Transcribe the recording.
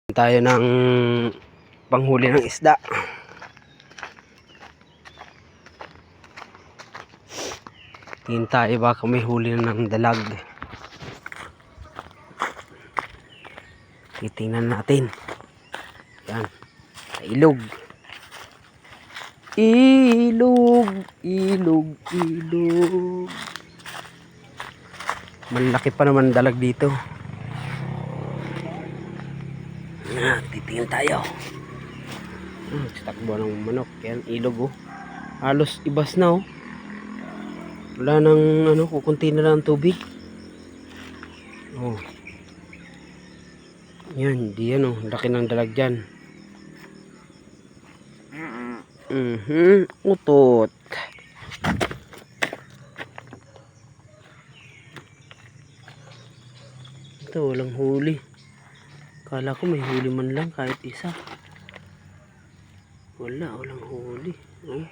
Tayo ng panghuli ng isda. Tingin tayo baka may huli na ng dalag. Titingnan natin. Yan. Ilog. Ilog. Ilog. Ilog. Malaki pa naman dalag dito. Titingin tayo. Takbo ng manok. Yan, ilog oh. Halos ibas na oh. Wala nang ano, kukunti na lang ang tubig. Oh. Yan, di yan oh. Laki ng dalag dyan. Utot. Ito, walang huli. Kala ko may huli man lang kahit isa. Walang huli. Oh.